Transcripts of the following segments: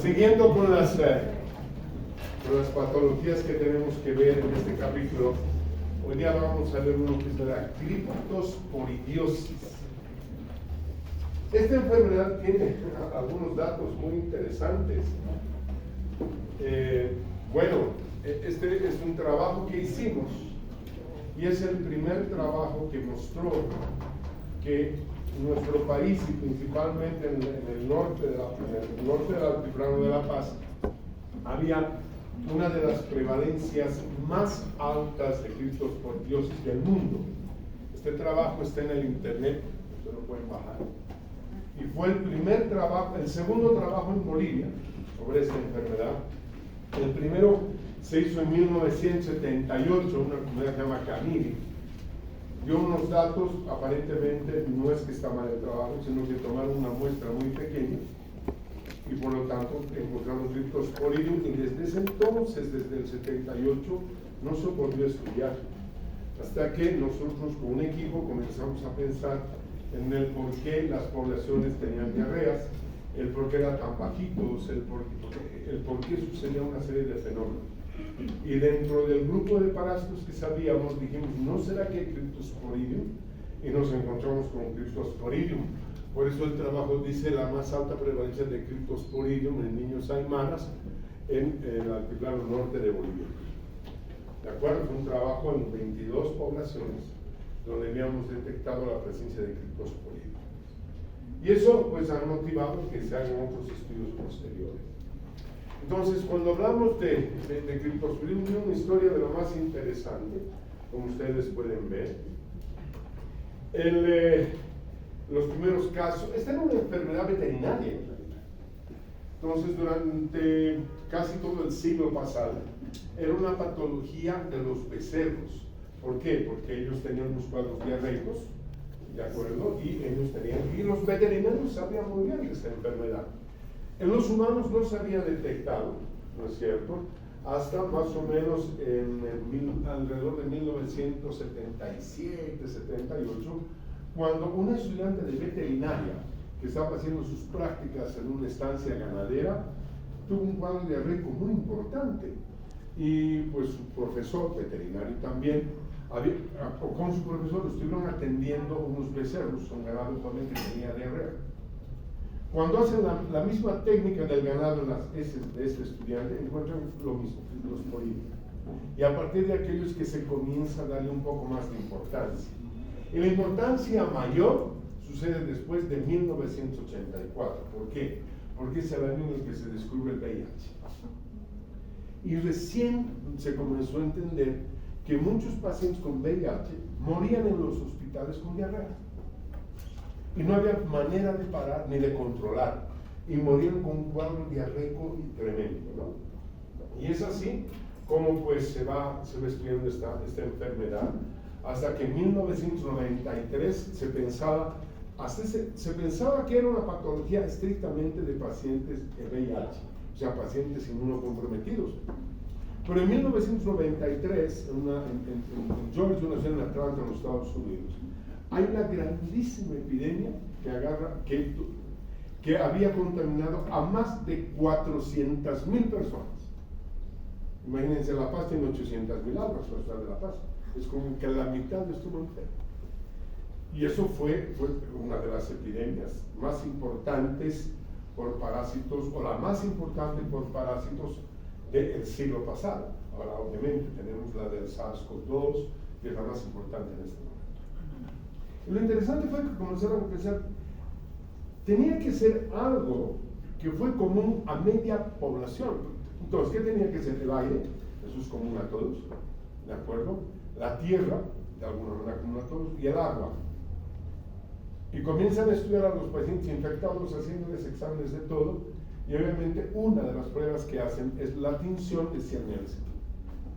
Siguiendo con las patologías que tenemos que ver en este capítulo, hoy día vamos a ver uno que es la criptosporidiosis. Esta enfermedad tiene algunos datos muy interesantes. Este es un trabajo que hicimos y es el primer trabajo que mostró que nuestro país y principalmente en el norte del altiplano de La Paz había una de las prevalencias más altas de criptosporidiosis del mundo. Este trabajo está en el internet, ustedes lo pueden bajar. Y fue el primer trabajo, el segundo trabajo en Bolivia sobre esta enfermedad. El primero se hizo en 1978, una comunidad que se llama Camiri. Dio unos datos, aparentemente no es que está mal el trabajo, sino que tomaron una muestra muy pequeña y por lo tanto encontraron criptosporidium y desde ese entonces, desde el 78, no se volvió a estudiar. Hasta que nosotros con un equipo comenzamos a pensar en el por qué las poblaciones tenían diarreas, el por qué eran tan bajitos, el por qué sucedía una serie de fenómenos. Y dentro del grupo de parásitos que sabíamos, dijimos, ¿no será que hay criptosporidium? Y nos encontramos con criptosporidium. Por eso el trabajo dice la más alta prevalencia de criptosporidium en niños aymaras en el altiplano norte de Bolivia. ¿De acuerdo? Fue un trabajo en 22 poblaciones donde habíamos detectado la presencia de criptosporidium. Y eso pues ha motivado que se hagan otros estudios posteriores. Entonces, cuando hablamos de criptosporidium, es una historia de lo más interesante, como ustedes pueden ver. Los primeros casos, esta era una enfermedad veterinaria en realidad. Entonces, durante casi todo el siglo pasado, era una patología de los becerros. ¿Por qué? Porque ellos tenían unos cuadros diarreicos, ¿de acuerdo? Y los veterinarios sabían muy bien de esta enfermedad. En los humanos no se había detectado, ¿no es cierto? Hasta más o menos alrededor de 1977, 78, cuando una estudiante de veterinaria que estaba haciendo sus prácticas en una estancia ganadera tuvo un cuadro diarreico muy importante. Y pues su profesor veterinario también, con su profesor estuvieron atendiendo unos becerros, un ganado también que tenía diarrea. Cuando hacen la misma técnica del ganado en las heces de este estudiante, encuentran lo mismo, criptosporidium. Y a partir de aquello es que se comienza a darle un poco más de importancia. Y la importancia mayor sucede después de 1984. ¿Por qué? Porque es el año en el que se descubre el VIH. Y recién se comenzó a entender que muchos pacientes con VIH morían en los hospitales con diarrea. Y no había manera de parar ni de controlar. Y morían con un cuadro diarreico tremendo, ¿no? Y es así como pues se va estudiando esta enfermedad, hasta que en 1993 se pensaba que era una patología estrictamente de pacientes de VIH, o sea, pacientes inmunocomprometidos. Pero en 1993, en Georgia, una ciudad en Atlanta, en los Estados Unidos, hay una grandísima epidemia que había contaminado a más de 400,000 personas. Imagínense, La Paz tiene 800,000 almas, la ciudad de La Paz. Es como que la mitad estuvo enferma. Y eso fue una de las epidemias más importantes por parásitos, o la más importante por parásitos del siglo pasado. Ahora, obviamente, tenemos la del SARS-CoV-2, que es la más importante en este momento. Y lo interesante fue que comenzaron a pensar, tenía que ser algo que fue común a media población. Entonces, ¿qué tenía que ser? El aire, eso es común a todos, ¿de acuerdo? La tierra, de alguna manera común a todos, y el agua. Y comienzan a estudiar a los pacientes infectados, haciéndoles exámenes de todo, y obviamente una de las pruebas que hacen es la tinción de Siemens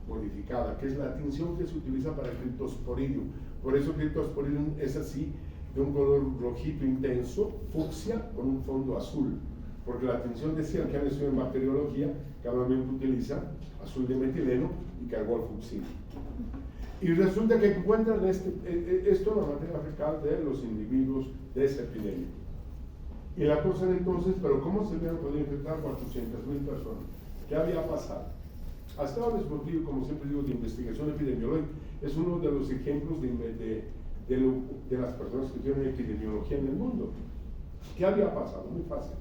modificada, que es la tinción que se utiliza para el criptosporidium. Por eso criptosporidium es así, de un color rojito intenso, fucsia, con un fondo azul. Porque la tinción de Siemens, que han estudiado en bacteriología, normalmente utiliza azul de metileno y carbol fucsina. Y resulta que encuentran esto en la materia fecal de los individuos de esa epidemia. Y la cosa era entonces, pero ¿cómo se hubieran podido infectar 400,000 personas? ¿Qué había pasado? Hasta ahora es motivo, como siempre digo, de investigación epidemiológica. Es uno de los ejemplos de las personas que tienen epidemiología en el mundo. ¿Qué había pasado? Muy fácil.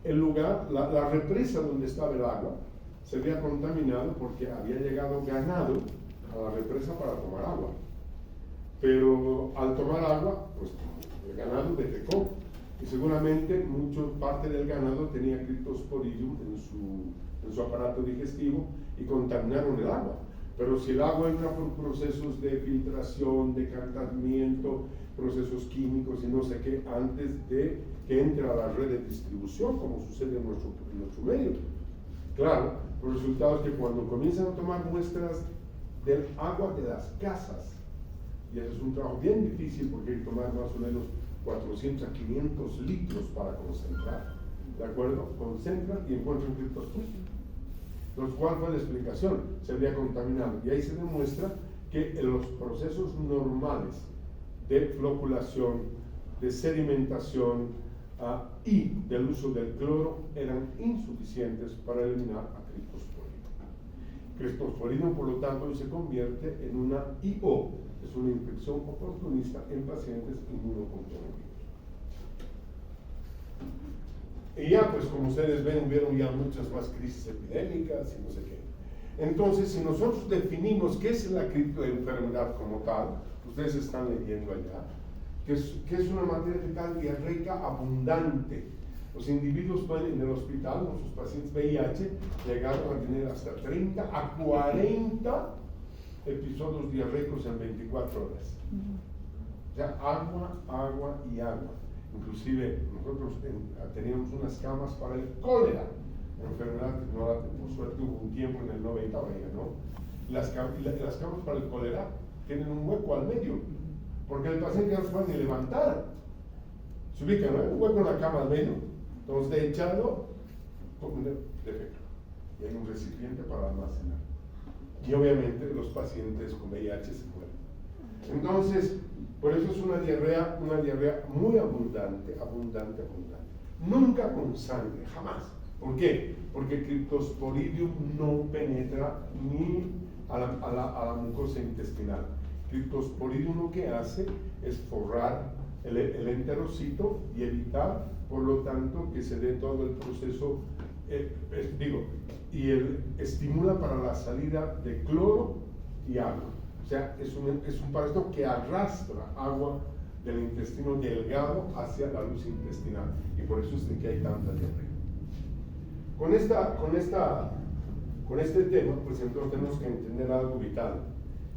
El lugar, la represa donde estaba el agua, se había contaminado porque había llegado ganado a la represa para tomar agua. Pero al tomar agua, pues el ganado defecó. Y seguramente parte del ganado tenía Cryptosporidium en su aparato digestivo y contaminaron el agua. Pero si el agua entra por procesos de filtración, de calentamiento, procesos químicos y no sé qué, antes de que entre a la red de distribución, como sucede en nuestro medio. Claro, los resultados que cuando comienzan a tomar muestras del agua de las casas, y eso es un trabajo bien difícil porque hay que tomar más o menos 400 a 500 litros para concentrar, ¿de acuerdo? Concentran y encuentran Cryptosporidium. Entonces, ¿cuál fue la explicación? Se había contaminado. Y ahí se demuestra que en los procesos normales de floculación, de sedimentación y del uso del cloro eran insuficientes para eliminar a Cryptosporidium. Cryptosporidium, por lo tanto, se convierte en una IO, es una infección oportunista en pacientes inmunocomprometidos. Y ya, pues como ustedes ven, hubieron ya muchas más crisis epidémicas y no sé qué. Entonces, si nosotros definimos qué es la criptoenfermedad como tal, ustedes están leyendo allá, que es una materia fecal diarreica abundante. Los individuos pueden en el hospital, nuestros pacientes VIH, llegaron a tener hasta 30 a 40 episodios diarreicos en 24 horas. O sea, agua y agua. Inclusive nosotros teníamos unas camas para el cólera, enfermedad que no la, por suerte hubo un tiempo en el 90, ahora ya no. Las camas para el cólera tienen un hueco al medio, porque el paciente ya no se puede ni levantar. Se ubica, ¿no? Un hueco en la cama al medio. Entonces, de echado, defecto. Y hay un recipiente para almacenar. Y obviamente los pacientes con VIH se mueren. Entonces, por eso es una diarrea muy abundante. Nunca con sangre, jamás. ¿Por qué? Porque Cryptosporidium no penetra ni a la mucosa intestinal. Cryptosporidium lo que hace es forrar el enterocito y evitar, por lo tanto, que se dé todo el proceso, estimula para la salida de cloro y agua. O sea, es un parásito que arrastra agua del intestino delgado hacia la luz intestinal, y por eso es de que hay tanta diarrea. Con este tema, pues entonces tenemos que entender algo vital,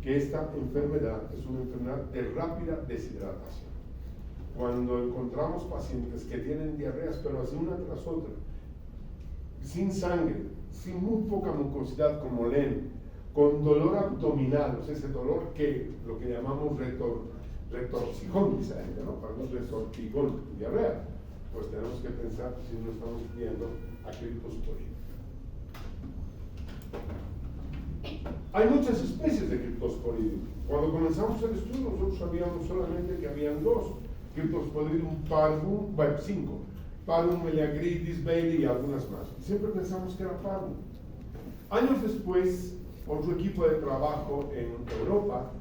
que esta enfermedad es una enfermedad de rápida deshidratación. Cuando encontramos pacientes que tienen diarreas, pero así una tras otra, sin sangre, sin muy poca mucosidad como leen, con dolor abdominal, o sea, ese dolor que lo que llamamos retorcijón, dice la gente, ¿no? Para nosotros retorcijón, diarrea, pues tenemos que pensar si no estamos viendo a Cryptosporidium. Hay muchas especies de Cryptosporidium. Cuando comenzamos el estudio, nosotros sabíamos solamente que habían dos: Cryptosporidium parvum, bueno, 5, Parvum meleagritis, Bailey y algunas más. Siempre pensamos que era parvum. Años después, otro equipo de trabajo en Europa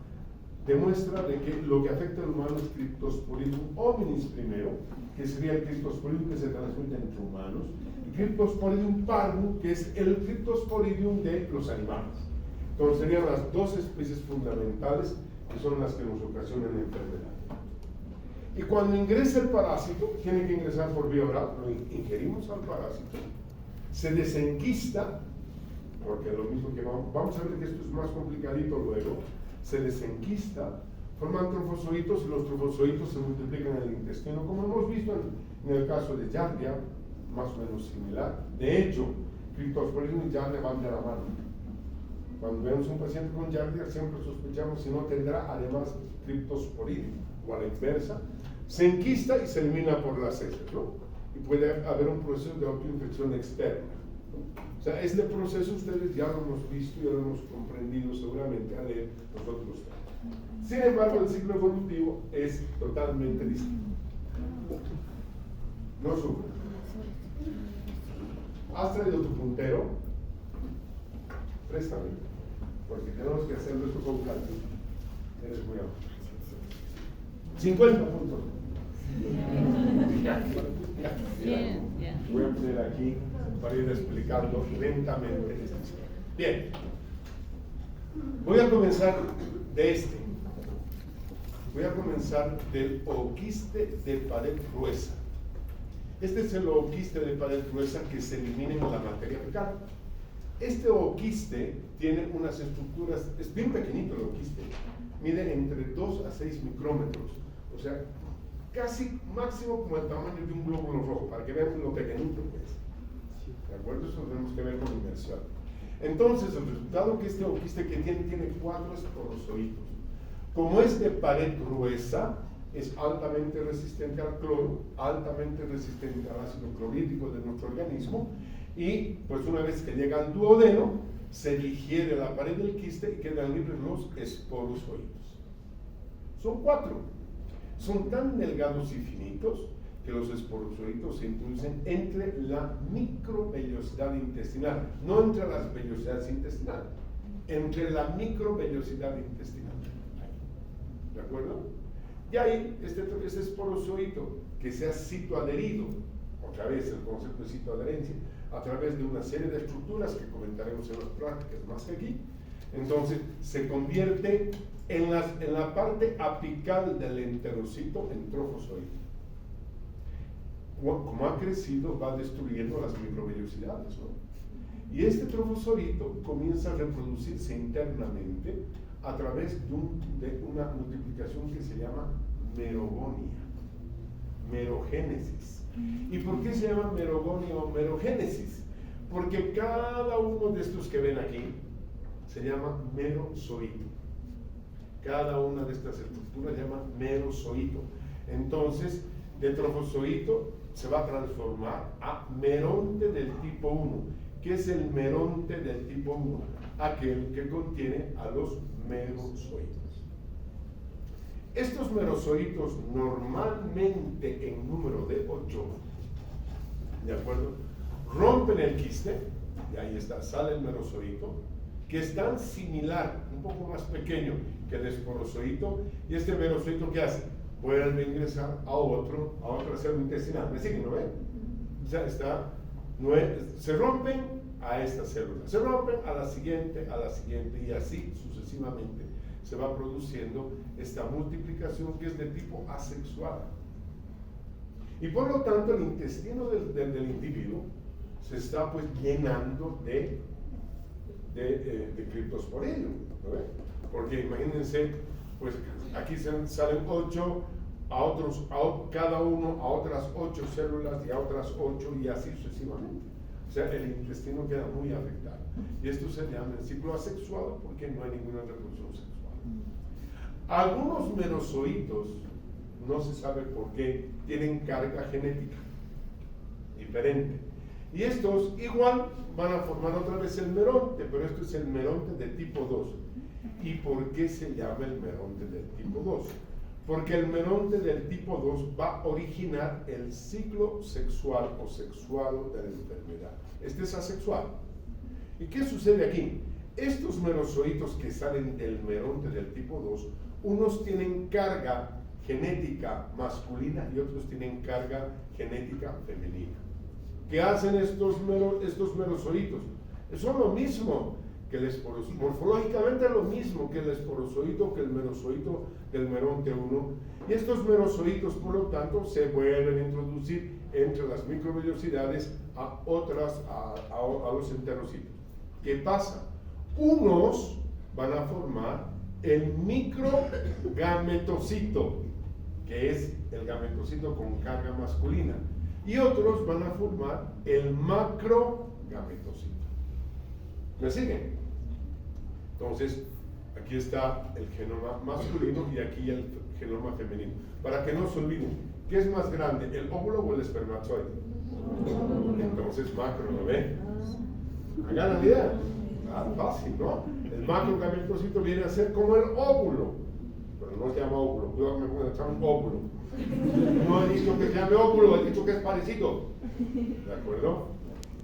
demuestra de que lo que afecta al humano es Cryptosporidium hominis primero, que sería el Cryptosporidium que se transmite entre humanos, y Cryptosporidium parvum, que es el Cryptosporidium de los animales. Entonces serían las dos especies fundamentales que son las que nos ocasionan la enfermedad. Y cuando ingresa el parásito, tiene que ingresar por vía oral, lo ingerimos al parásito, se desenquista, porque lo mismo que vamos a ver que esto es más complicadito luego, se desenquista, forman trofozoitos y los trofozoitos se multiplican en el intestino, como hemos visto en el caso de Giardia, más o menos similar. De hecho, Cryptosporidium y Giardia van de la mano. Cuando vemos un paciente con Giardia, siempre sospechamos si no tendrá además Cryptosporidium, o a la inversa, se enquista y se elimina por las heces, ¿no? Y puede haber un proceso de autoinfección externa. O sea, este proceso ustedes ya lo hemos visto y ya lo hemos comprendido seguramente al leer nosotros. Sin embargo, el ciclo evolutivo es totalmente distinto. No sufre. ¿Has traído tu puntero? Préstame, porque tenemos que hacerlo esto con calma. Eres muy amable. 50 puntos. Voy a poner aquí para ir explicando lentamente este sistema. Bien. Voy a comenzar de este. Voy a comenzar del ooquiste de pared gruesa. Este es el ooquiste de pared gruesa que se elimina en la materia fecal. Este ooquiste tiene unas estructuras, es bien pequeñito el ooquiste, mide entre 2 a 6 micrómetros, o sea, casi máximo como el tamaño de un glóbulo rojo, para que vean lo pequeñito que es. ¿De acuerdo? Eso lo tenemos que ver con inmersión. Entonces, el resultado que este ooquiste que tiene 4 esporozoitos. Como es de pared gruesa, es altamente resistente al cloro, altamente resistente al ácido clorhídrico de nuestro organismo, y pues una vez que llega al duodeno, se digiere la pared del quiste y quedan libres los esporozoitos. Son 4. Son tan delgados y finitos que los esporozoitos se introducen entre la microvellosidad intestinal, no entre las vellosidades intestinales, entre la microvellosidad intestinal. ¿De acuerdo? Y ahí este esporozoito que se ha citoadherido, otra vez el concepto de citoadherencia, a través de una serie de estructuras que comentaremos en las prácticas más que aquí, entonces se convierte en la parte apical del enterocito en trofozoito. Como ha crecido, va destruyendo las microvellosidades, ¿no? Y este trofozoito comienza a reproducirse internamente a través de una multiplicación que se llama merogonia, merogénesis. ¿Y por qué se llama merogonia o merogénesis? Porque cada uno de estos que ven aquí se llama merozoito. Cada una de estas estructuras se llama merozoito. Entonces, de trofozoito se va a transformar a meronte del tipo 1. ¿Qué es el meronte del tipo 1? Aquel que contiene a los merozoitos. Estos merozoitos normalmente en número de 8, ¿de acuerdo? Rompen el quiste, y ahí está, sale el merozoito, que es tan similar, un poco más pequeño que el esporozoito, y este merozoito ¿qué hace? Vuelve a ingresar a otra célula intestinal. ¿Me siguen, no ven? O sea, se rompen a esta célula, se rompen a la siguiente, y así sucesivamente se va produciendo esta multiplicación que es de tipo asexual. Y por lo tanto el intestino del individuo se está pues llenando de criptosporillo, ¿no? Porque imagínense, pues aquí salen 8, cada uno a otras 8 células y a otras 8 y así sucesivamente. O sea, el intestino queda muy afectado. Y esto se llama el ciclo asexuado porque no hay ninguna reproducción sexual. Algunos merozoitos, no se sabe por qué, tienen carga genética diferente. Y estos igual van a formar otra vez el meronte, pero esto es el meronte de tipo 2. ¿Y por qué se llama el meronte del tipo 2? Porque el meronte del tipo 2 va a originar el ciclo sexual o sexual de la enfermedad. Este es asexual. ¿Y qué sucede aquí? Estos merozoitos que salen del meronte del tipo 2, unos tienen carga genética masculina y otros tienen carga genética femenina. ¿Qué hacen estos merozoitos? Son lo mismo que el esporozoito, morfológicamente lo mismo que el esporozoito, que el merozoito del meronte 1, y estos merozoitos, por lo tanto, se vuelven a introducir entre las microvellosidades a los enterocitos. ¿Qué pasa? Unos van a formar el microgametocito, que es el gametocito con carga masculina, y otros van a formar el macrogametocito. ¿Me siguen? Entonces, aquí está el genoma masculino y aquí el genoma femenino. Para que no se olviden, ¿qué es más grande, el óvulo o el espermatozoide? Entonces, macro, ¿no ven? Hagan la idea. Ah, fácil, ¿no? El macrogametocito viene a ser como el óvulo, pero no se llama óvulo, cuidado que me pueden echar un óvulo. No he dicho que se llame óvulo, he dicho que es parecido. ¿De acuerdo?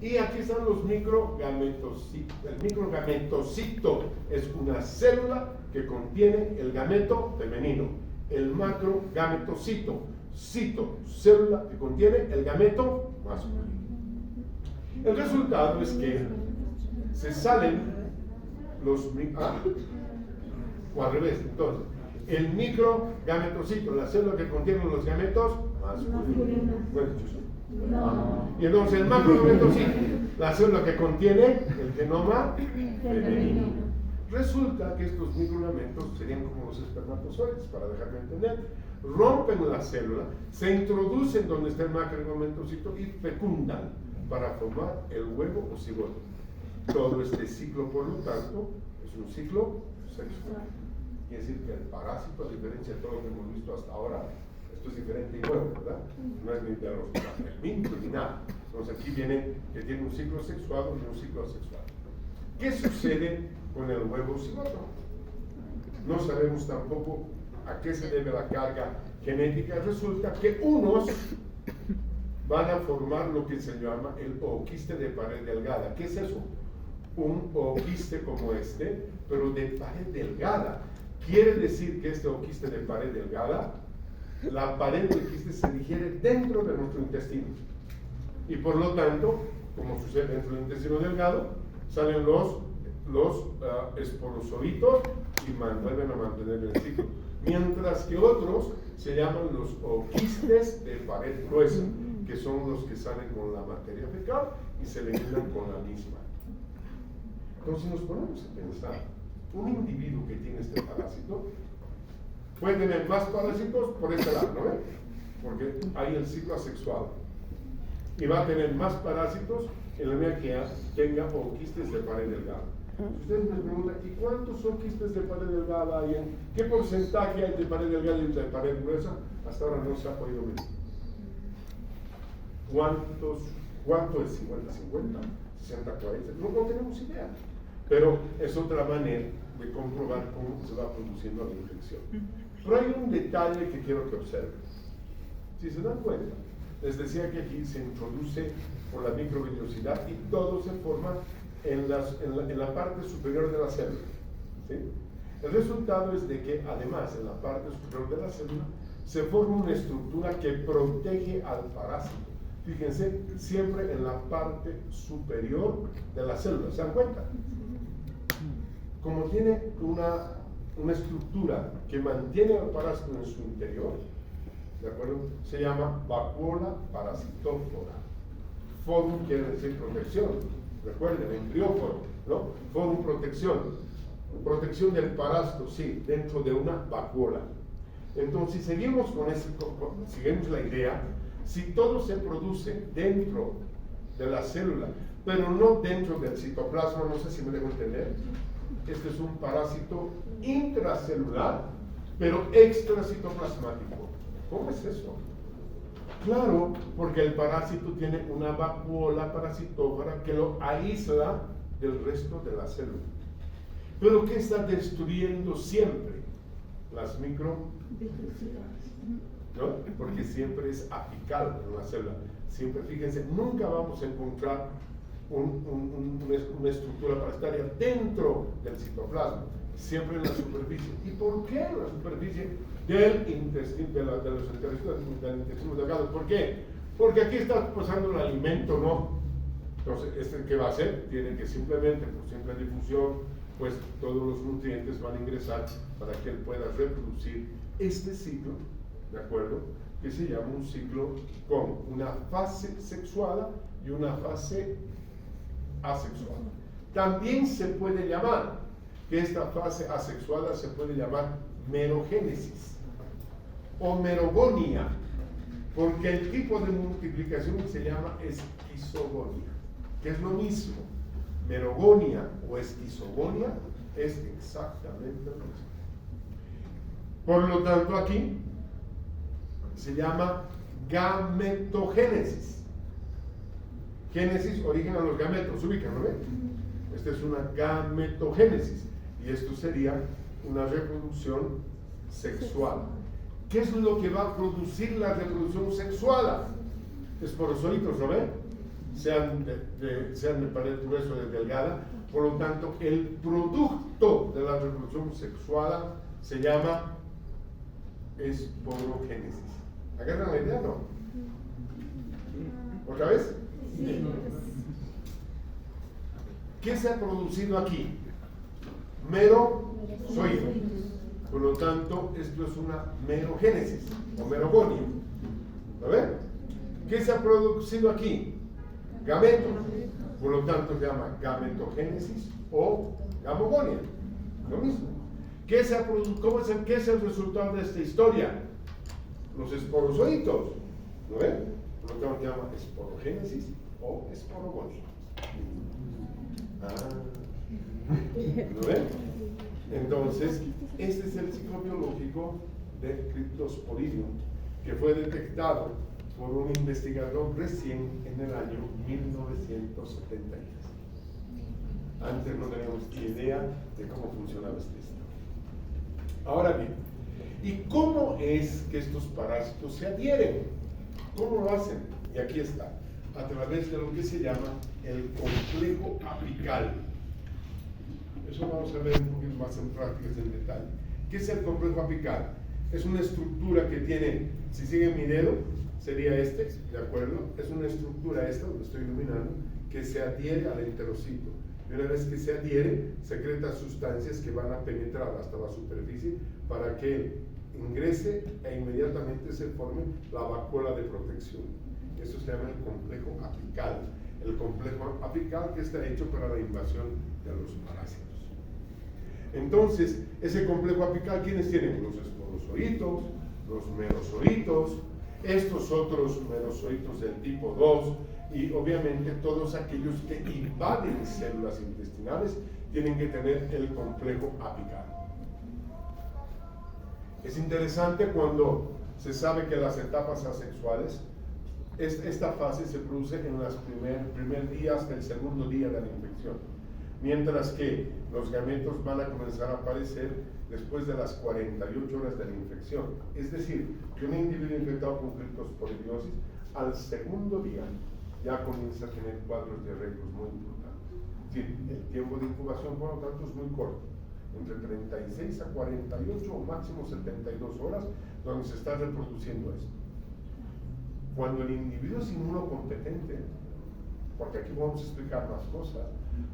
Y aquí están los microgametocitos. El microgametocito es una célula que contiene el gameto femenino. El macrogametocito, célula que contiene el gameto masculino. El resultado es que se salen los o al revés, entonces, el microgametocito, la célula que contiene los gametos masculinos. Bueno, y entonces el macrogametocito, la célula que contiene el genoma femenino. Resulta que estos microgametos serían como los espermatozoides, para dejarme entender. Rompen la célula, se introducen donde está el macrogametocito y fecundan para formar el huevo o cigoto. Todo este ciclo, por lo tanto, es un ciclo sexual. Quiere decir que el parásito, a diferencia de todo lo que hemos visto hasta ahora, esto es diferente y nuevo, ¿verdad? No es ni de los mintos ni nada. Entonces aquí viene que tiene un ciclo sexual y un ciclo asexual. ¿Qué sucede con el huevo cigoto? No sabemos tampoco a qué se debe la carga genética. Resulta que unos van a formar lo que se llama el ooquiste de pared delgada. ¿Qué es eso? Un ooquiste como este, pero de pared delgada. Quiere decir que este ooquiste de pared delgada, la pared del quiste se digiere dentro de nuestro intestino. Y por lo tanto, como sucede dentro del intestino delgado, salen los esporosolitos y vuelven a mantener el ciclo. Mientras que otros se llaman los ooquistes de pared gruesa, que son los que salen con la materia fecal y se eliminan con la misma. Entonces nos ponemos a pensar, un individuo que tiene este parásito puede tener más parásitos por este lado, ¿no? Porque hay el ciclo asexual. Y va a tener más parásitos en la medida que tenga ooquistes de pared delgada. Ustedes me preguntan, ¿y cuántos ooquistes de pared delgada hay? ¿Qué porcentaje hay de pared delgada y de pared gruesa? Hasta ahora no se ha podido medir. ¿Cuánto es 50-50? ¿60-40? No tenemos idea. Pero es otra manera de comprobar cómo se va produciendo la infección. Pero hay un detalle que quiero que observen. Si se dan cuenta, les decía que aquí se introduce por la microvellosidad y todo se forma en la parte superior de la célula. ¿Sí? El resultado es de que además en la parte superior de la célula se forma una estructura que protege al parásito. Fíjense, siempre en la parte superior de la célula. ¿Se dan cuenta? Como tiene una estructura que mantiene al parásito en su interior, ¿de acuerdo? Se llama vacuola parasitófora. Forum quiere decir protección. Recuerden, embrióforo, ¿no? Forum, protección. Protección del parásito, sí, dentro de una vacuola. Entonces, si seguimos seguimos la idea, si todo se produce dentro de la célula, pero no dentro del citoplasma, no sé si me dejo entender, este es un parásito intracelular, pero extracitoplasmático. ¿Cómo es eso? Claro, porque el parásito tiene una vacuola parasitófora que lo aísla del resto de la célula. Pero ¿qué está destruyendo siempre? Las microvellosidades, ¿no? Porque siempre es apical en la célula. Siempre, fíjense, nunca vamos a encontrar una estructura parasitaria dentro del citoplasma, siempre en la superficie. ¿Y por qué en la superficie del intestino, del intestino delgado? ¿Por qué? Porque aquí está pasando el alimento, ¿no? Entonces, ¿qué va a hacer? Tiene que simplemente, por simple difusión, pues todos los nutrientes van a ingresar para que él pueda reproducir este ciclo, ¿de acuerdo? Que se llama un ciclo con una fase sexual y una fase asexual. También se puede llamar, que esta fase asexual se puede llamar merogénesis o merogonia, porque el tipo de multiplicación se llama esquizogonia, que es lo mismo. Merogonia o esquizogonia es exactamente lo mismo. Por lo tanto, aquí se llama gametogénesis. Génesis, origen a los gametos, ubican, ¿no ven? Esta es una gametogénesis y esto sería una reproducción sexual. ¿qué es lo que va a producir la reproducción sexual? Esporozoitos, ¿lo ven? Sean de pared gruesa o de delgada. Por lo tanto, el producto de la reproducción sexual se llama esporogénesis. ¿Agarran la idea, no? ¿Otra vez? Sí. ¿Qué se ha producido aquí? Merozoido. Por lo tanto, esto es una merogénesis o merogonio. ¿Lo ven? ¿Qué se ha producido aquí? Gametos. Por lo tanto, se llama gametogénesis o gamogonia. Lo mismo. ¿Qué es el resultado de esta historia? Los esporozoitos. ¿Lo ven? Por lo tanto, se llama esporogénesis o esporogonia. ¿Lo ven? Entonces, este es el ciclo biológico de Cryptosporidium, que fue detectado por un investigador recién en el año 1973. Antes no teníamos idea de cómo funcionaba este sistema. Ahora bien, ¿y cómo es que estos parásitos se adhieren? ¿Cómo lo hacen? Y aquí está, a través de lo que se llama el complejo apical. Eso vamos a ver un poquito más en prácticas en detalle. ¿Qué es el complejo apical? Es una estructura que tiene, si sigue mi dedo, sería este, ¿de acuerdo? Es una estructura esta, lo estoy iluminando, que se adhiere al enterocito. Y una vez que se adhiere, secreta sustancias que van a penetrar hasta la superficie para que ingrese e inmediatamente se forme la vacuola de protección. Eso se llama el complejo apical. El complejo apical que está hecho para la invasión de los parásitos. Entonces, ese complejo apical, ¿quiénes tienen? Los esporozoitos, los merozoitos, estos otros merozoitos del tipo 2 y obviamente todos aquellos que invaden células intestinales tienen que tener el complejo apical. Es interesante cuando se sabe que las etapas asexuales, esta fase se produce en los primer días del segundo día de la infección, mientras que los gametos van a comenzar a aparecer después de las 48 horas de la infección. Es decir, que un individuo infectado con cryptosporidiosis al segundo día ya comienza a tener cuadros diarreicos muy importantes. Es decir, el tiempo de incubación, por lo tanto, es muy corto, entre 36 a 48 o máximo 72 horas, donde se está reproduciendo esto. Cuando el individuo es inmunocompetente, porque aquí vamos a explicar más cosas,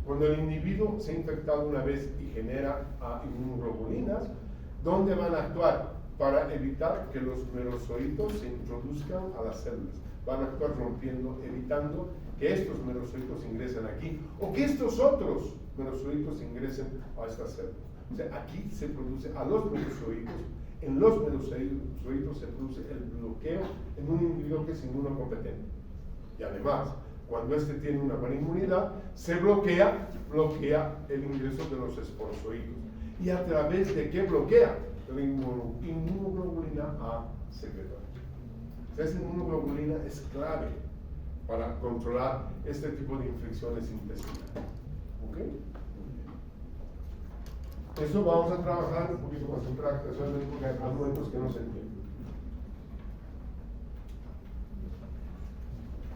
cuando el individuo se ha infectado una vez y genera inmunoglobulinas, ¿dónde van a actuar? Para evitar que los merozoitos se introduzcan a las células. Van a actuar rompiendo, evitando que estos merozoitos ingresen aquí o que estos otros merozoitos ingresen a estas células. O sea, aquí se produce a los merozoitos, en los merozoitos se produce el bloqueo en un individuo que es inmunocompetente. Y además, cuando este tiene una buena inmunidad, se bloquea el ingreso de los esporozoitos. ¿Y a través de qué bloquea? La inmunoglobulina A secretora. Esa inmunoglobulina es clave para controlar este tipo de infecciones intestinales. ¿Ok? Eso vamos a trabajar un poquito más en práctica, solamente porque hay momentos que no se entienden.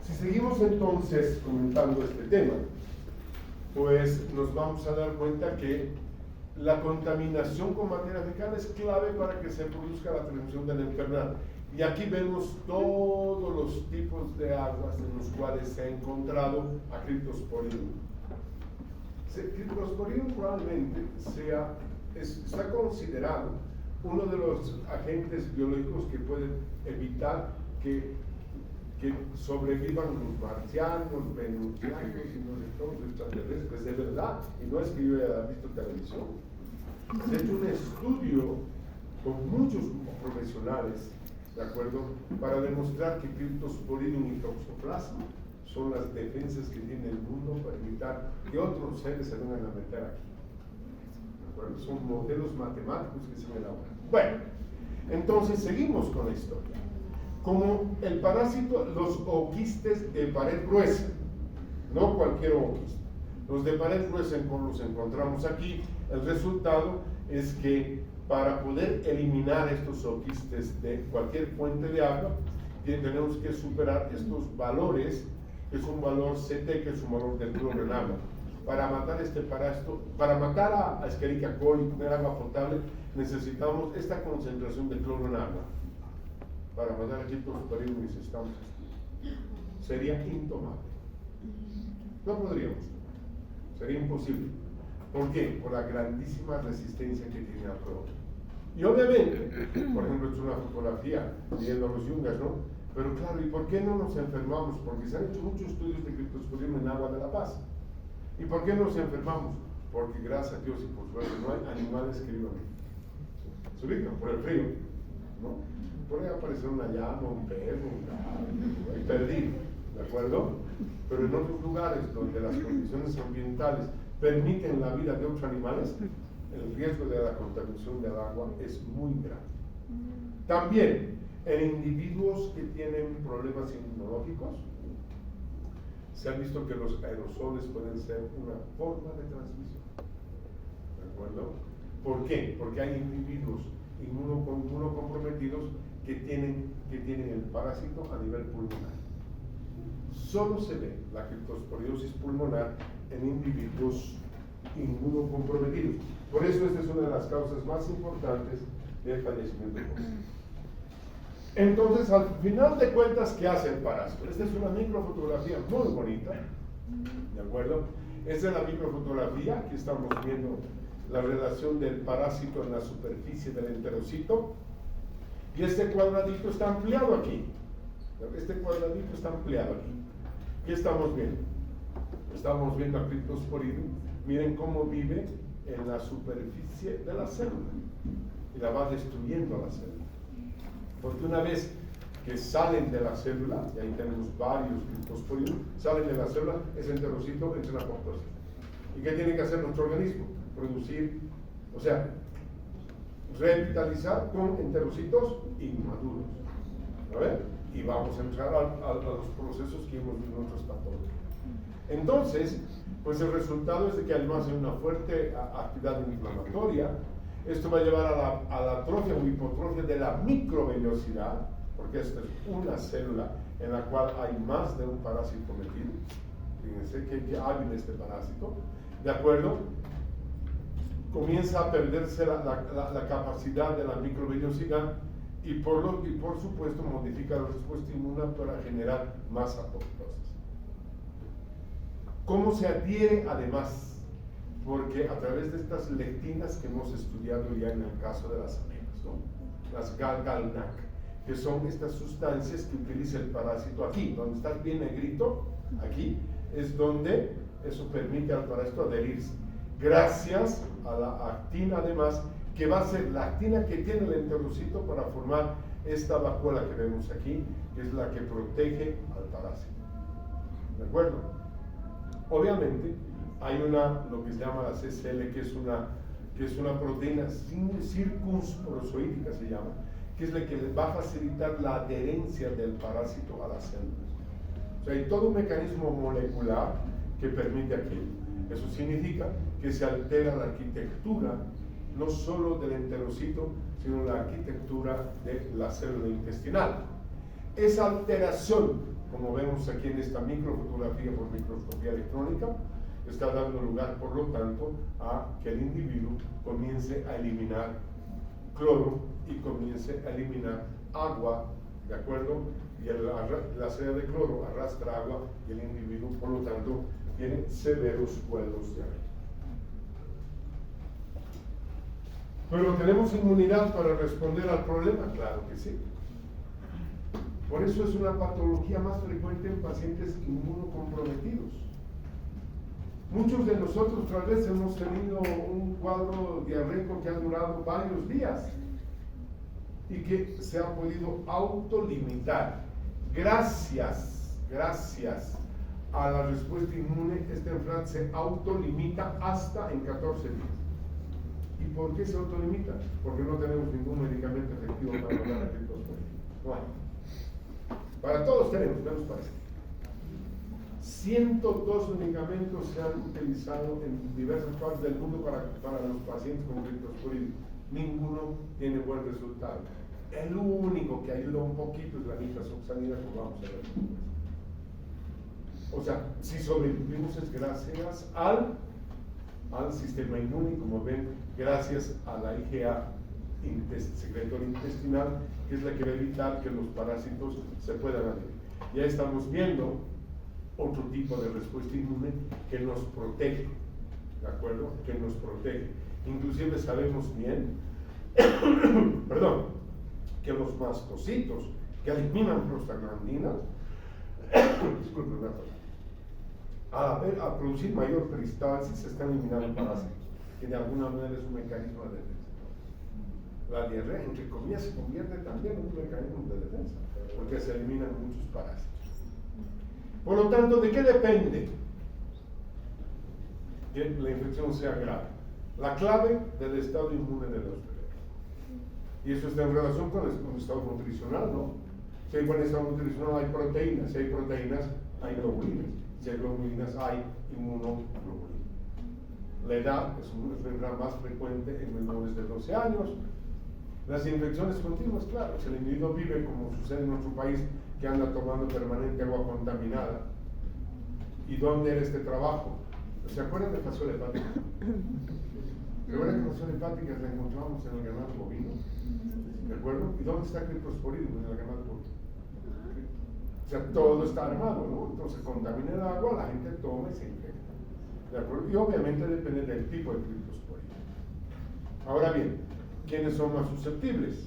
Si seguimos entonces comentando este tema, pues nos vamos a dar cuenta que la contaminación con materia fecal es clave para que se produzca la transmisión de la enfermedad. Y aquí vemos todos los tipos de aguas en los cuales se ha encontrado a Cryptosporidium. Cryptosporidium probablemente está considerado uno de los agentes biológicos que pueden evitar que sobrevivan los marcianos, los venusianos y los extraterrestres, de verdad, y no es que yo haya visto televisión. Se ha hecho un estudio con muchos profesionales, ¿de acuerdo?, para demostrar que Cryptosporidium y Toxoplasma son las defensas que tiene el mundo para evitar que otros seres se vengan a meter aquí. ¿De acuerdo? Son modelos matemáticos que se elaboran. Bueno, entonces seguimos con la historia. Como el parásito, los oquistes de pared gruesa, no cualquier oquiste. Los de pared gruesa los encontramos aquí. El resultado es que para poder eliminar estos zooquistes de cualquier fuente de agua, tenemos que superar estos valores, que es un valor CT, que es un valor del cloro en agua. Para matar este parásito, para matar a Escherichia coli y tener agua potable, necesitamos esta concentración de cloro en agua. Para matar a Cryptosporidium necesitamos esto. Sería intomable. No podríamos. Sería imposible. ¿Por qué? Por la grandísima resistencia que tiene al cloro. Y obviamente, por ejemplo, es una fotografía viendo los yungas, ¿no? Pero claro, ¿y por qué no nos enfermamos? Porque se han hecho muchos estudios de Cryptosporidium en agua de La Paz. ¿Y por qué nos enfermamos? Porque gracias a Dios y por suerte no hay animales que vivan aquí. Se ubican por el frío, ¿no? Puede aparecer una llama, un perro, un gato, ahí perdido, ¿de acuerdo? Pero en otros lugares donde las condiciones ambientales permiten la vida de otros animales, el riesgo de la contaminación del agua es muy grande. También en individuos que tienen problemas inmunológicos, se ha visto que los aerosoles pueden ser una forma de transmisión. ¿De acuerdo? ¿Por qué? Porque hay individuos inmunocomprometidos que tienen el parásito a nivel pulmonar. Solo se ve la criptosporidiosis pulmonar en individuos inmunocomprometidos. Por eso esta es una de las causas más importantes del fallecimiento de COVID. Entonces, al final de cuentas, ¿qué hace el parásito? Esta es una microfotografía muy bonita, ¿de acuerdo? Esta es la microfotografía, aquí estamos viendo la relación del parásito en la superficie del enterocito, y este cuadradito está ampliado aquí. Este cuadradito está ampliado aquí. ¿Qué estamos viendo? Estamos viendo a Cryptosporidium. Miren cómo vive en la superficie de la célula y la va destruyendo a la célula. Porque una vez que salen de la célula, y ahí tenemos varios Cryptosporidium, salen de la célula, ese enterocito entra en apoptosis. ¿Y qué tiene que hacer nuestro organismo? Producir, o sea, revitalizar con enterocitos inmaduros. ¿A ver? Y vamos a entrar a los procesos que hemos visto en otras patologías. Entonces, pues el resultado es de que además hay una fuerte actividad inflamatoria. Esto va a llevar a la atrofia o hipotrofia de la microvellosidad, porque esta es una célula en la cual hay más de un parásito metido. Fíjense que hábil este parásito, ¿de acuerdo? Comienza a perderse la capacidad de la microvellosidad y por supuesto modifica la respuesta inmune para generar más apoptosis. ¿Cómo se adhiere además? Porque a través de estas lectinas que hemos estudiado ya en el caso de las abejas, ¿no? Las GAL-GAL-NAC, que son estas sustancias que utiliza el parásito aquí, donde está bien negrito, aquí, es donde eso permite al parásito adherirse. Gracias a la actina además, que va a ser la actina que tiene el enterocito para formar esta vacuola que vemos aquí, que es la que protege al parásito. ¿De acuerdo? Obviamente, hay lo que se llama la CCL, que es una proteína circunsporozoídica, se llama, que es la que va a facilitar la adherencia del parásito a las células. O sea, hay todo un mecanismo molecular que permite aquello. Eso significa que se altera la arquitectura, no solo del enterocito, sino la arquitectura de la célula intestinal. Esa alteración, como vemos aquí en esta microfotografía por microscopía electrónica, está dando lugar, por lo tanto, a que el individuo comience a eliminar cloro y comience a eliminar agua, ¿de acuerdo? Y la salida de cloro arrastra agua y el individuo, por lo tanto, tiene severos cuadros de diarrea. ¿Pero tenemos inmunidad para responder al problema? Claro que sí. Por eso es una patología más frecuente en pacientes inmunocomprometidos. Muchos de nosotros tal vez hemos tenido un cuadro diarreico que ha durado varios días y que se ha podido autolimitar. Gracias a la respuesta inmune, esta enfermedad se autolimita hasta en 14 días. ¿Y por qué se autolimita? Porque no tenemos ningún medicamento efectivo para lograr a Cryptosporidium. No hay. Para todos tenemos, menos para este. 102 medicamentos se han utilizado en diversas partes del mundo para los pacientes con Cryptosporidium. ninguno tiene buen resultado. El único que ayuda un poquito es la nitazoxanida, como vamos a ver después. O sea, si sobrevivimos es gracias al sistema inmune, como ven, gracias a la IgA secretoria intestinal, que es la que va a evitar que los parásitos se puedan adherir. Ya estamos viendo otro tipo de respuesta inmune que nos protege, ¿de acuerdo? Que nos protege. Inclusive sabemos bien, perdón, que los mastocitos que eliminan prostaglandinas, disculpen una cosa, a producir mayor peristalsis se están eliminando parásitos, que de alguna manera es un mecanismo de defensa. La diarrea, entre comillas, se convierte también en un mecanismo de defensa, porque se eliminan muchos parásitos. Por lo tanto, ¿de qué depende que la infección sea grave? La clave del estado inmune de los bebés. Y eso está en relación con el estado nutricional, ¿no? Si hay buen estado nutricional, hay proteínas. Si hay proteínas, hay globulinas. Si hay globulinas, hay inmunoglobulina. La edad es una más frecuente en menores de 12 años. Las infecciones continuas, claro, si el individuo vive como sucede en nuestro país, que anda tomando permanente agua contaminada. ¿Y dónde era este trabajo? ¿Se acuerdan de fasciole hepática? ¿Se acuerdan que fasciole hepática la encontramos en el ganado bovino? ¿De acuerdo? ¿Y dónde está criptosporidum en el ganado bovino? O sea, todo está armado, ¿no? Entonces contamina el agua, la gente toma y se infecta. ¿De acuerdo? Y obviamente depende del tipo de criptosporidum. Ahora bien, ¿quiénes son más susceptibles?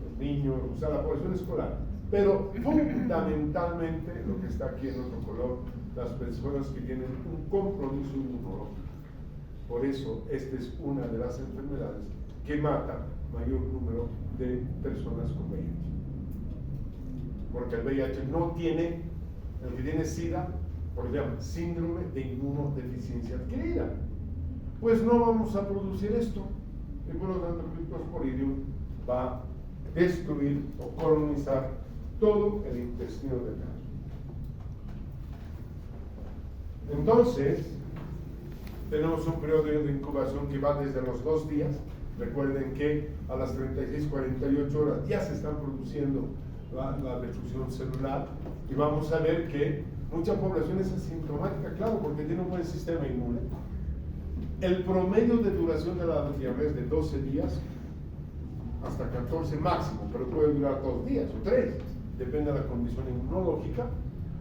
Los niños, o sea, la población escolar. Pero fundamentalmente, lo que está aquí en otro color, las personas que tienen un compromiso inmunológico. Por eso, esta es una de las enfermedades que mata mayor número de personas con VIH. Porque el VIH no tiene, el que tiene SIDA, por ejemplo, síndrome de inmunodeficiencia adquirida. Pues no vamos a producir esto. Y por lo tanto, el Cryptosporidium va a destruir o colonizar todo el intestino delgado. Entonces, tenemos un periodo de incubación que va desde los 2 días. Recuerden que a las 36-48 horas ya se están produciendo la destrucción celular, y vamos a ver que mucha población es asintomática, claro, porque tiene un buen sistema inmune. El promedio de duración de la diarrea es de 12 días hasta 14 máximo, pero puede durar 2 días o 3, depende de la condición inmunológica.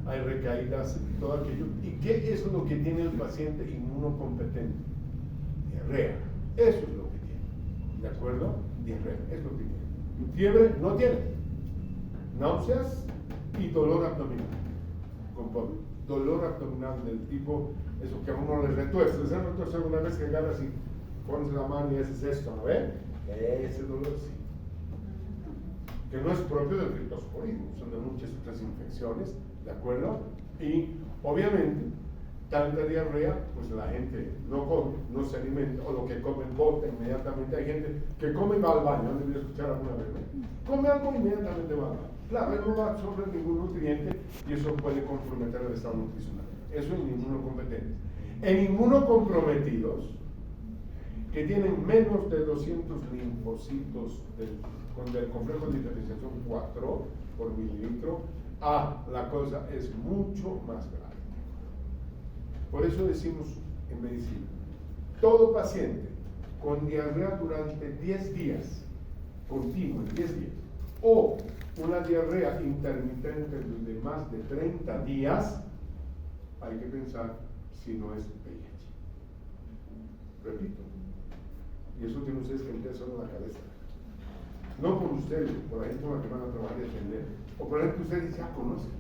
Hay recaídas y todo aquello. ¿Y qué es lo que tiene el paciente inmunocompetente? Diarrea. Eso es lo que tiene. ¿De acuerdo? Diarrea. Es lo que tiene. Fiebre no tiene. Náuseas y dolor abdominal. Con dolor abdominal del tipo, eso que a uno le retuerce. ¿Les han retuerce alguna vez que agarras y pones la mano y haces esto, ¿no ven? Ese dolor sí. Que no es propio del criptosporidum, son de muchas otras infecciones, ¿de acuerdo? Y obviamente, tanta diarrea, pues la gente no come, no se alimenta, o lo que come bota inmediatamente. Hay gente que come y va al baño, ¿no? Debería escuchar alguna vez, ¿no? Come algo y inmediatamente va al baño. Claro, él no va a absorber ningún nutriente y eso puede comprometer el estado nutricional. Eso en inmunocompetentes. En inmunocomprometidos, que tienen menos de 200 linfocitos con el complejo de diferenciación 4 por mililitro, la cosa es mucho más grave. Por eso decimos en medicina, todo paciente con diarrea durante 10 días, continuo en 10 días, o una diarrea intermitente de más de 30 días, hay que pensar si no es VIH. Repito, y eso tienen ustedes que meter solo en la cabeza. No por ustedes, por la gente con la que van a trabajar y atender, o por ejemplo ustedes ya conocen.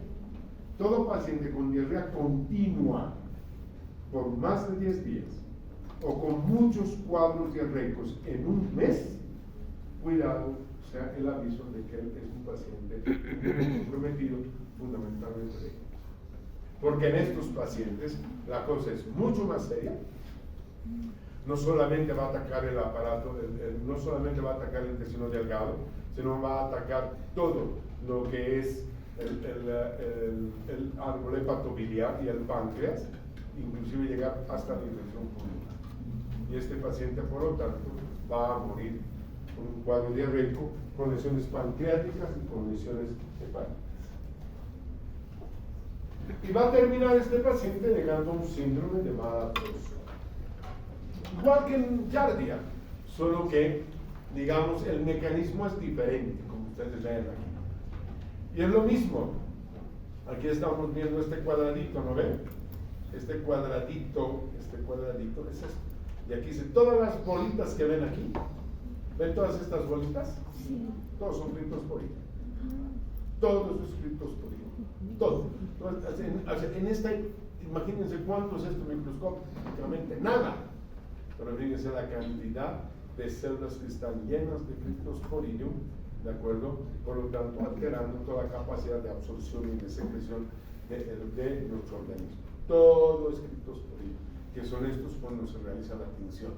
Todo paciente con diarrea continua por más de 10 días, o con muchos cuadros diarreicos en un mes, cuidado, o sea, el aviso de que él es un paciente comprometido fundamentalmente de ellos. Porque en estos pacientes la cosa es mucho más seria. No solamente va a atacar el aparato, no solamente va a atacar el intestino delgado, sino va a atacar todo lo que es el árbol hepatobiliar y el páncreas, inclusive llegar hasta la infección pulmonar. Y este paciente, por lo tanto, va a morir con un cuadro diarreico, con lesiones pancreáticas y con lesiones hepáticas. Y va a terminar este paciente negando un síndrome de mala absorción. Igual que en Giardia, solo que, digamos, el mecanismo es diferente, como ustedes ven aquí. Y es lo mismo. Aquí estamos viendo este cuadradito, ¿no ven? Este cuadradito es esto. Y aquí dice, todas las bolitas que ven aquí, ¿ven todas estas bolitas? Sí. Todos son criptosporina. Todos los criptosporina. Todo. En esta, imagínense cuánto es esto microscópicamente, nada. Pero fíjense la cantidad de células que están llenas de criptosporidium, ¿de acuerdo? Por lo tanto, alterando toda la capacidad de absorción y de secreción de nuestro organismo. Todo es criptosporidium, que son estos cuando se realiza la tinción.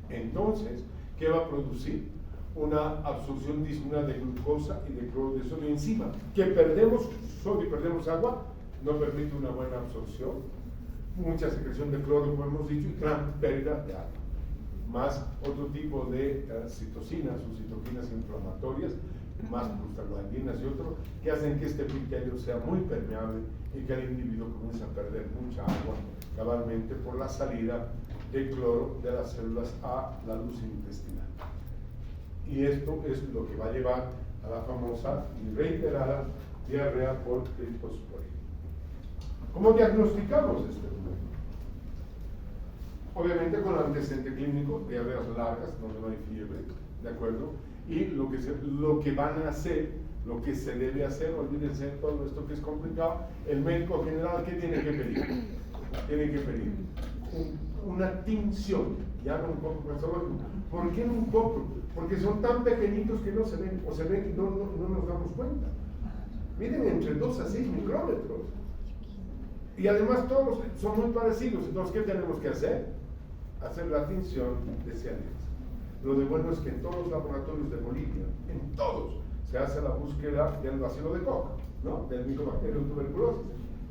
Entonces, ¿qué va a producir? Una absorción disminuida de glucosa y de cloruro de sodio encima, que perdemos sodio y perdemos agua, no permite una buena absorción, mucha secreción de cloro, como hemos dicho, y gran pérdida de agua. Más otro tipo de citocinas o citoquinas inflamatorias, más prostaglandinas y otro, que hacen que este epitelio sea muy permeable y que el individuo comience a perder mucha agua cabalmente por la salida de cloro de las células a la luz intestinal. Y esto es lo que va a llevar a la famosa y reiterada diarrea por criptosporina. ¿Cómo diagnosticamos este fenómeno? Obviamente con el antecedente clínico, diarreas largas, donde no hay fiebre, ¿de acuerdo? Y lo que van a hacer, lo que se debe hacer, olvídense de todo esto que es complicado, el médico general, ¿qué tiene que pedir? Tiene que pedir una tinción, ya no un copo patológico. ¿Por qué no un copo? Porque son tan pequeñitos que no se ven, o se ven y no nos damos cuenta. Miden entre 2 a 6 micrómetros. Y además todos son muy parecidos. Entonces, ¿qué tenemos que hacer? Hacer la tinción de cianex. Lo de bueno es que en todos los laboratorios de Bolivia, en todos, se hace la búsqueda del bacilo de Koch, ¿no? Del Mycobacterium tuberculosis.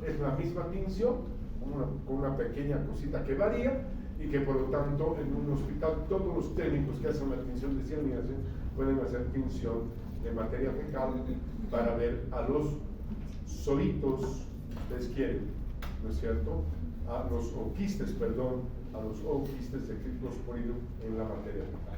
Es la misma tinción, con una pequeña cosita que varía, y que por lo tanto en un hospital todos los técnicos que hacen la tinción de cianex pueden hacer tinción de materia fecal para ver a los solitos, ustedes quieren, ¿no es cierto? A los oquistes de criptosporidium en la materia fecal.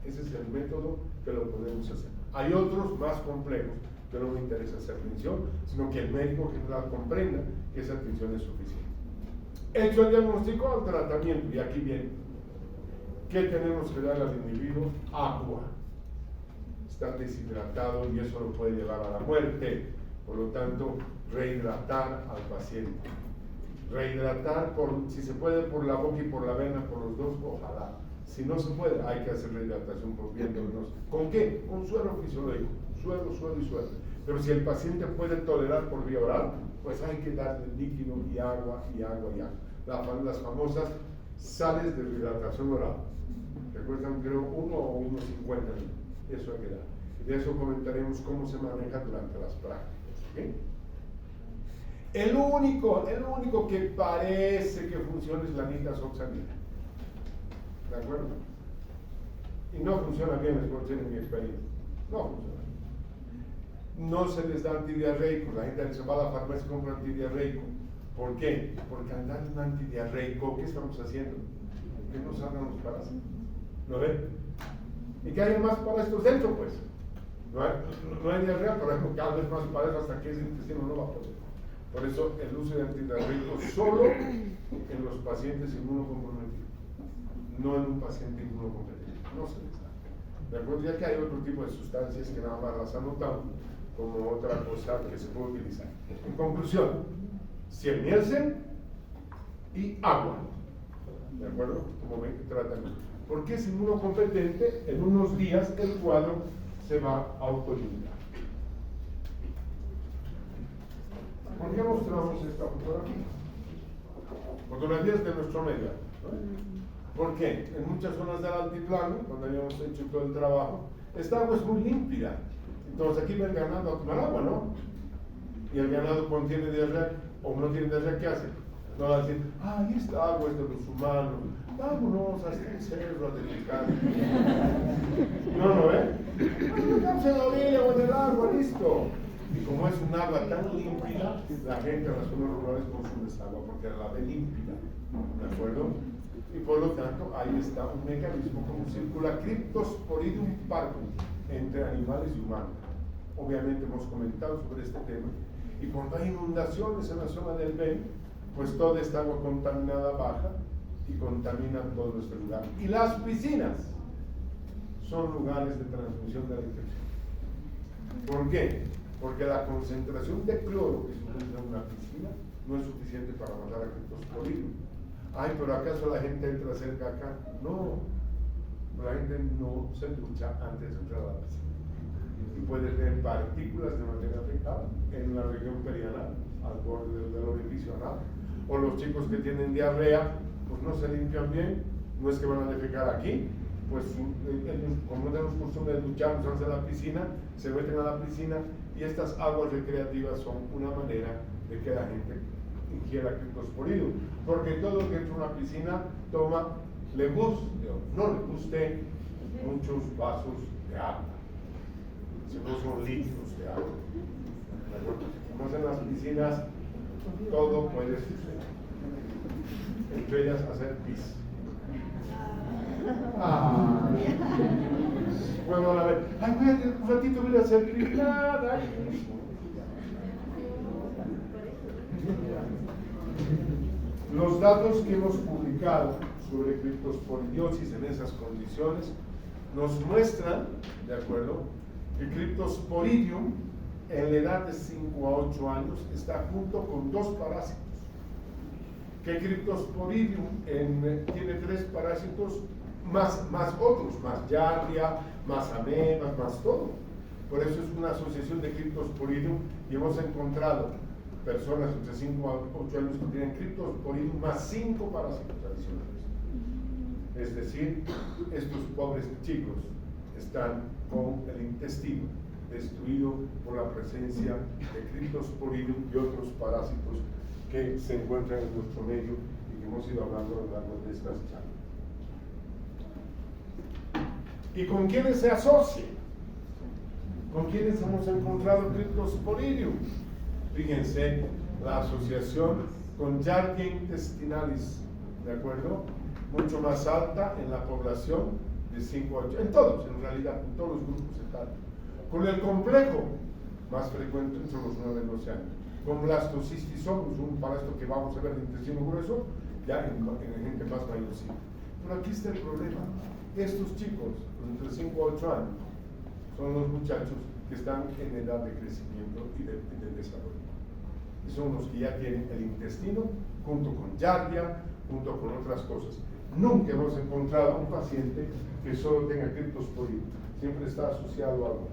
Ese es el método que lo podemos hacer. Hay otros más complejos, que no me interesa hacer tinción, sino que el médico general comprenda que esa tinción es suficiente. Hecho el diagnóstico, al tratamiento, y aquí viene, ¿qué tenemos que dar al individuo? Agua. Está deshidratado y eso lo puede llevar a la muerte. Por lo tanto, rehidratar al paciente. Rehidratar, si se puede, por la boca y por la vena, por los dos, ojalá. Si no se puede, hay que hacer rehidratación por vía endovenosa. ¿Con qué? Con suero fisiológico. Suero y suero. Pero si el paciente puede tolerar por vía oral, pues hay que darle líquido y agua. Las famosas sales de rehidratación oral. Recuerdan, creo, 1 o 1,50. Eso hay que dar. De eso comentaremos cómo se maneja durante las prácticas. ¿Okay? El único que parece que funciona es la nitazoxanida. ¿De acuerdo? Y no funciona bien, les puedo decir en mi experiencia. No funciona. No se les da antidiarreico. La gente se va a la farmacia y compra antidiarreico. ¿Por qué? Porque al dar un antidiarreico, ¿qué estamos haciendo? Que no salgan los parásitos. ¿Lo ven? Y que haya más parásitos dentro, pues. No hay diarrea, pero cada vez más parásitos hasta que ese intestino no va a poder. Por eso el uso de antidiarreico solo en los pacientes inmunocomprometidos, no en un paciente inmunocompetente. No se les da. ¿De acuerdo? Ya que hay otro tipo de sustancias que nada más las anotamos como otra cosa que se puede utilizar. En conclusión, cianielsen y agua. ¿De acuerdo? Como ven que tratan. Porque es inmunocompetente, en unos días el cuadro se va a autolimitar. ¿Por qué mostramos esta fotografía? Fotografías de nuestro medio. ¿No? ¿Por qué? En muchas zonas del altiplano, donde habíamos hecho todo el trabajo, esta agua es muy límpida. Entonces aquí va el ganado a tomar agua, ¿no? Y el ganado contiene diarrea o no tiene diarrea, ¿qué hace? No va a decir, ah, esta agua es de los humanos, vámonos hasta el cerro a dedicar. No, estamos en la orilla o en el agua, listo. Y como es un agua tan límpida, la gente en las zonas rurales consume esa agua porque la ve límpida, ¿de acuerdo? Y por lo tanto, ahí está un mecanismo como circula Cryptosporidium parvum entre animales y humanos. Obviamente hemos comentado sobre este tema. Y cuando hay inundaciones en la zona del Ben, pues toda esta agua contaminada baja y contamina todo este lugar. Y las piscinas son lugares de transmisión de la infección. ¿Por qué? Porque la concentración de cloro que se utiliza en una piscina no es suficiente para matar a Cryptosporidium. Ay, pero ¿acaso la gente entra cerca acá? No, la gente no se ducha antes de entrar a la piscina. Y puede tener partículas de materia fecal en la región perianal, al borde del orificio anal. O los chicos que tienen diarrea, pues no se limpian bien, no es que van a defecar aquí, pues como tenemos costumbre de ducharnos antes de la piscina, se meten a la piscina y estas aguas recreativas son una manera de que la gente ingiera Cryptosporidium, porque todo el que entra a una piscina toma, le guste o no le guste, muchos vasos de agua, si no son litros de agua. Como en las piscinas, todo puede suceder, entre ellas hacer pis. Bueno, a ver, ay, voy un ratito voy a hacer pis, nada. Los datos que hemos publicado sobre cryptosporidiosis en esas condiciones nos muestran, ¿de acuerdo?, que Cryptosporidium en la edad de 5 a 8 años está junto con 2 parásitos. Que Cryptosporidium tiene 3 parásitos más otros, más Giardia, más amebas, más todo. Por eso es una asociación de Cryptosporidium y hemos encontrado personas entre 5 a 8 años que tienen Cryptosporidium más 5 parásitos adicionales. Es decir, estos pobres chicos están con el intestino destruido por la presencia de Cryptosporidium y otros parásitos que se encuentran en nuestro medio y que hemos ido hablando a lo largo de estas charlas. ¿Y con quiénes se asocia? ¿Con quiénes hemos encontrado Cryptosporidium? Fíjense, la asociación con Giardia intestinalis, ¿de acuerdo? Mucho más alta en la población de 5 a 8, en todos, en realidad, en todos los grupos etarios. Con el complejo, más frecuente entre los 9 y 12 años. Con blastocystis un parásito que vamos a ver en el intestino grueso, ya en gente más mayorcita. Pero aquí está el problema. Estos chicos, entre 5 a 8 años, son los muchachos que están en edad de crecimiento y de desarrollo. Y son los que ya tienen el intestino junto con Giardia, junto con otras cosas. Nunca hemos encontrado a un paciente que solo tenga Cryptosporidium. Siempre está asociado a algo más.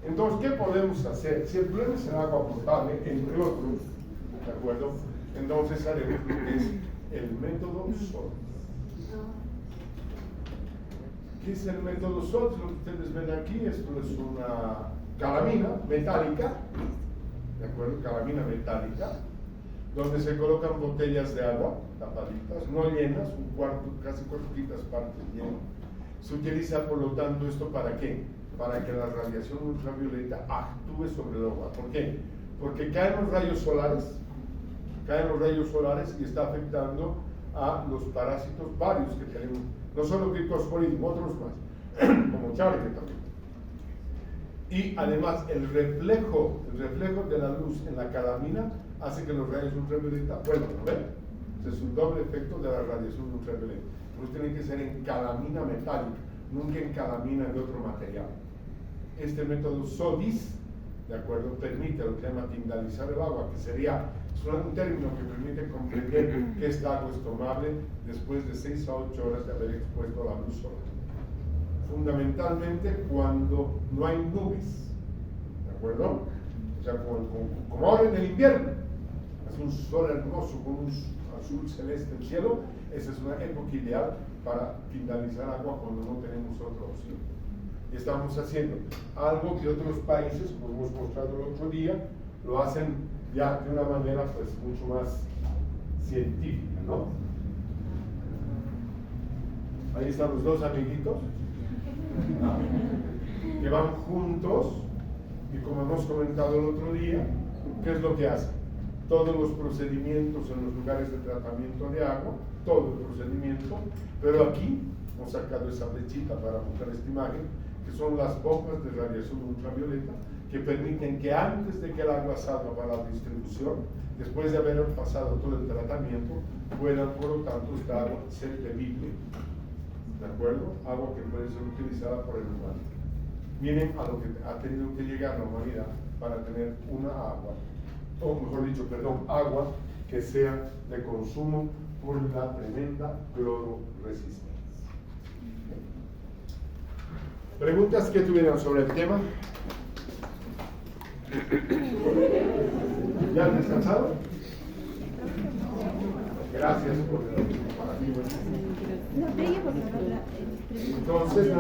Entonces, ¿qué podemos hacer? Si el problema es el agua potable, entre otros, ¿de acuerdo? Entonces haremos lo que es el método SOLT. ¿Qué es el método SOLT? Lo que ustedes ven aquí, esto es una calamina metálica, ¿de acuerdo? Calamina metálica, donde se colocan botellas de agua, tapaditas, no llenas, un cuarto, casi 4/5 partes llenas. Se utiliza, por lo tanto, esto ¿para qué? Para que la radiación ultravioleta actúe sobre el agua. ¿Por qué? Porque caen los rayos solares y está afectando a los parásitos varios que tenemos, no solo Cryptosporidium, otros más, como Giardia también. Y además el reflejo de la luz en la calamina hace que los rayos ultravioleta vuelvan a ver. Ese es un doble efecto de la radiación ultravioleta. Pues tiene que ser en calamina metálica, nunca en calamina de otro material. Este método SODIS, ¿de acuerdo?, permite lo que se llama tindalizar el agua, que sería un término que permite comprender que esta agua es tomable después de 6 a 8 horas de haber expuesto a la luz solar. Fundamentalmente cuando no hay nubes, ¿de acuerdo? O sea, como ahora en el invierno, es un sol hermoso con un azul celeste en el cielo, esa es una época ideal para tindalizar agua cuando no tenemos otra opción. Y estamos haciendo algo que otros países, como hemos mostrado el otro día, lo hacen ya de una manera pues mucho más científica, ¿no? Ahí están los dos amiguitos, ¿no? Que van juntos, y como hemos comentado el otro día, ¿qué es lo que hacen? Todos los procedimientos en los lugares de tratamiento de agua, todo el procedimiento, pero aquí hemos sacado esa flechita para mostrar esta imagen, que son las bombas de radiación ultravioleta que permiten que antes de que el agua salga para la distribución, después de haber pasado todo el tratamiento, puedan, por lo tanto, esta agua ser bebible, ¿de acuerdo? Agua que puede ser utilizada por el humano. Miren a lo que ha tenido que llegar la humanidad para tener una agua, o mejor dicho, perdón, agua que sea de consumo por la tremenda clororesistencia. ¿Preguntas que tuvieran sobre el tema? ¿Ya han descansado? Gracias por el comparativo. Entonces,